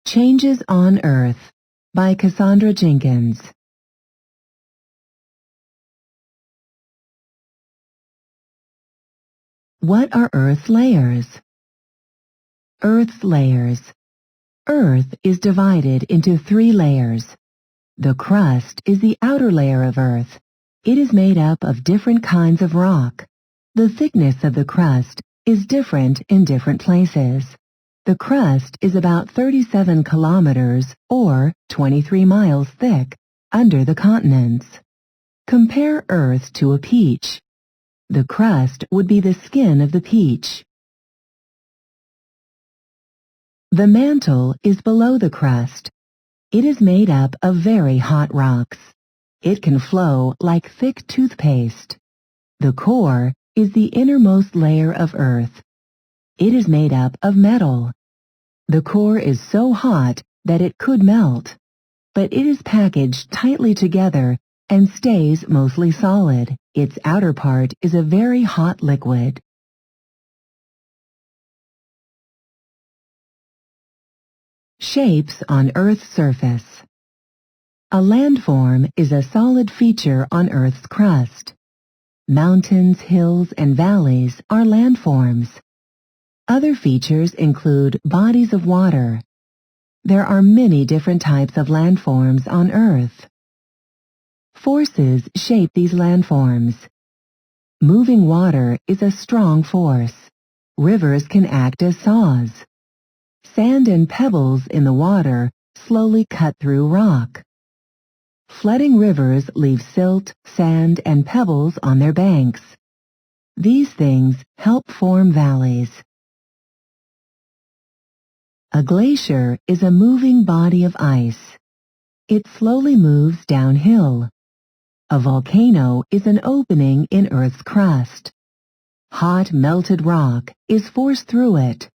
Changes on Earth by Cassandra Jenkins. What are Earth's layers? Earth's layers. Earth is divided into 3 layers. The crust is the outer layer of Earth. It is made up of different kinds of rock. The thickness of the crust is different in different places. The crust is about 37 kilometers or 23 miles thick under the continents. Compare Earth to a peach. The crust would be the skin of the peach. The mantle is below the crust. It is made up of very hot rocks. It can flow like thick toothpaste. The core is the innermost layer of Earth. It is made up of metal. The core is so hot that it could melt, but it is packaged tightly together and stays mostly solid. Its outer part is a very hot liquid. Shapes on Earth's surface. A landform is a solid feature on Earth's crust. Mountains, hills, and valleys are landforms. Other features include bodies of water. There are many different types of landforms on Earth. Forces shape these landforms. Moving water is a strong force. Rivers can act as saws. Sand and pebbles in the water slowly cut through rock. Flooding rivers leave silt, sand, and pebbles on their banks. These things help form valleys. A glacier is a moving body of ice. It slowly moves downhill. A volcano is an opening in Earth's crust. Hot, melted rock is forced through it.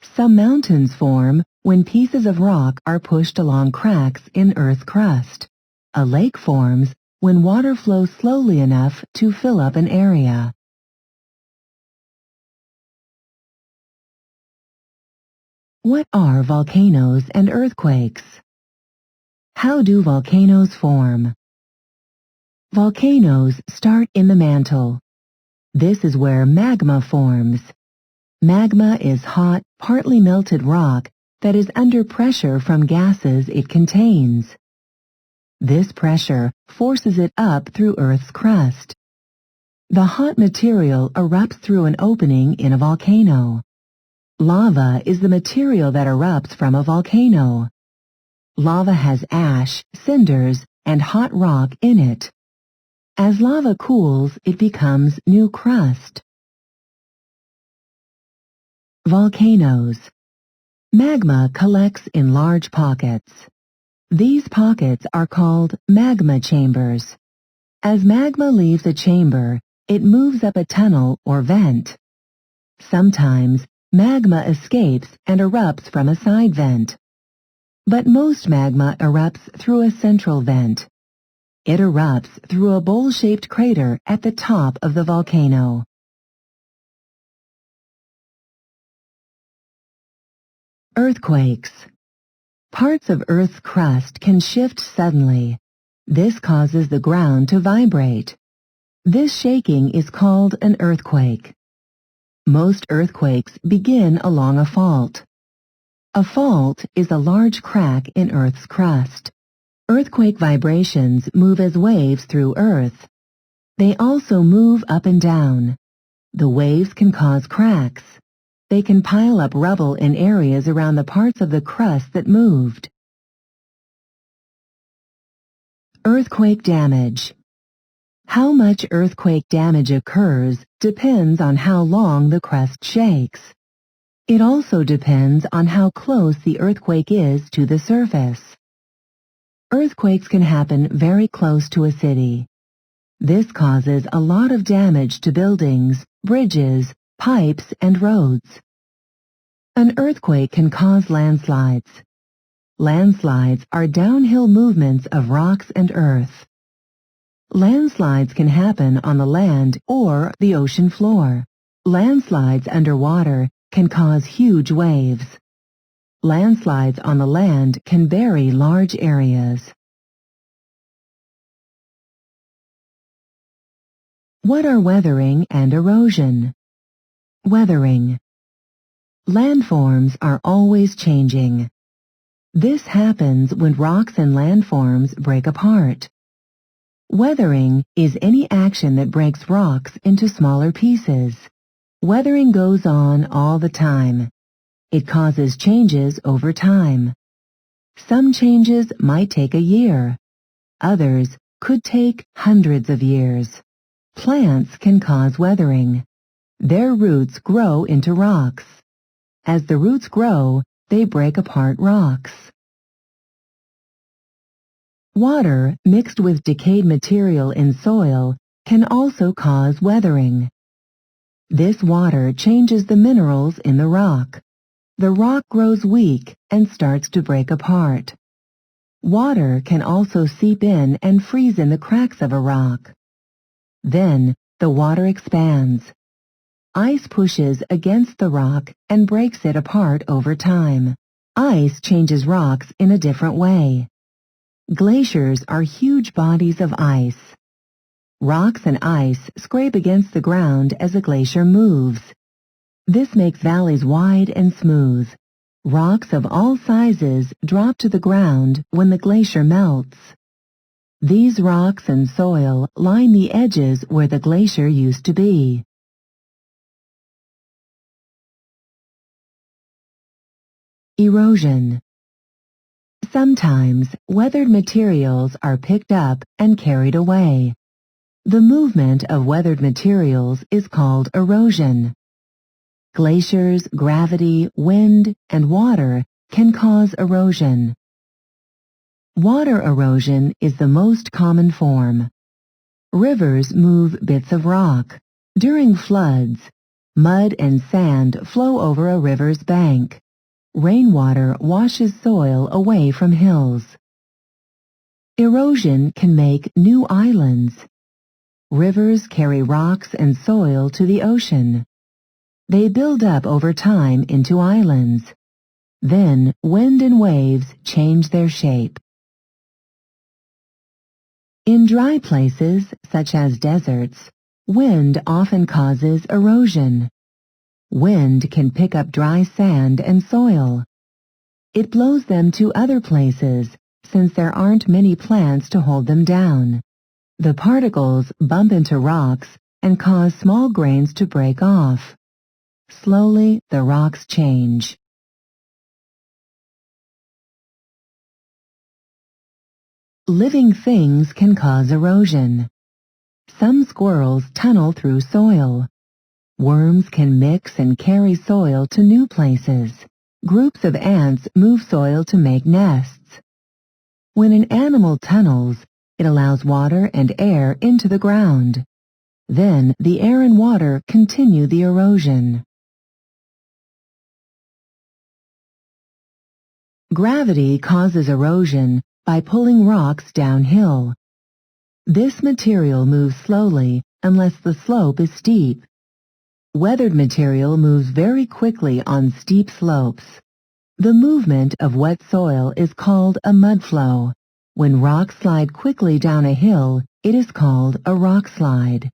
Some mountains form when pieces of rock are pushed along cracks in Earth's crust. A lake forms when water flows slowly enough to fill up an area. What are volcanoes and earthquakes? How do volcanoes form? Volcanoes start in the mantle. This is where magma forms. Magma is hot, partly melted rock that is under pressure from gases it contains. This pressure forces it up through Earth's crust. The hot material erupts through an opening in a volcano. Lava is the material that erupts from a volcano. Lava has ash, cinders, and hot rock in it. As lava cools, it becomes new crust. Volcanoes. Magma collects in large pockets. These pockets are called magma chambers. As magma leaves a chamber, it moves up a tunnel or vent. Sometimes, magma escapes and erupts from a side vent. But most magma erupts through a central vent. It erupts through a bowl-shaped crater at the top of the volcano. Earthquakes. Parts of Earth's crust can shift suddenly. This causes the ground to vibrate. This shaking is called an earthquake. Most earthquakes begin along a fault. A fault is a large crack in Earth's crust. Earthquake vibrations move as waves through Earth. They also move up and down. The waves can cause cracks. They can pile up rubble in areas around the parts of the crust that moved. Earthquake damage. How much earthquake damage occurs depends on how long the crust shakes. It also depends on how close the earthquake is to the surface. Earthquakes can happen very close to a city. This causes a lot of damage to buildings, bridges, pipes, and roads. An earthquake can cause landslides. Landslides are downhill movements of rocks and earth. Landslides can happen on the land or the ocean floor. Landslides underwater can cause huge waves. Landslides on the land can bury large areas. What are weathering and erosion? Weathering. Landforms are always changing. This happens when rocks and landforms break apart. Weathering is any action that breaks rocks into smaller pieces. Weathering goes on all the time. It causes changes over time. Some changes might take a year. Others could take hundreds of years. Plants can cause weathering. Their roots grow into rocks. As the roots grow, they break apart rocks. Water mixed with decayed material in soil can also cause weathering. This water changes the minerals in the rock. The rock grows weak and starts to break apart. Water can also seep in and freeze in the cracks of a rock. Then the water expands. Ice pushes against the rock and breaks it apart over time. Ice changes rocks in a different way. Glaciers are huge bodies of ice. Rocks and ice scrape against the ground as a glacier moves. This makes valleys wide and smooth. Rocks of all sizes drop to the ground when the glacier melts. These rocks and soil line the edges where the glacier used to be. Erosion. Sometimes weathered materials are picked up and carried away. The movement of weathered materials is called erosion. Glaciers, gravity, wind, and water can cause erosion. Water erosion is the most common form. Rivers move bits of rock. During floods, mud and sand flow over a river's bank. Rainwater washes soil away from hills. Erosion can make new islands. Rivers carry rocks and soil to the ocean. They build up over time into islands. Then wind and waves change their shape. In dry places, such as deserts, wind often causes erosion. Wind can pick up dry sand and soil. It blows them to other places, since there aren't many plants to hold them down. The particles bump into rocks and cause small grains to break off. Slowly, the rocks change. Living things can cause erosion. Some squirrels tunnel through soil. Worms can mix and carry soil to new places. Groups of ants move soil to make nests. When an animal tunnels, it allows water and air into the ground. Then the air and water continue the erosion. Gravity causes erosion by pulling rocks downhill. This material moves slowly unless the slope is steep. Weathered material moves very quickly on steep slopes. The movement of wet soil is called a mudflow. When rocks slide quickly down a hill, it is called a rock slide.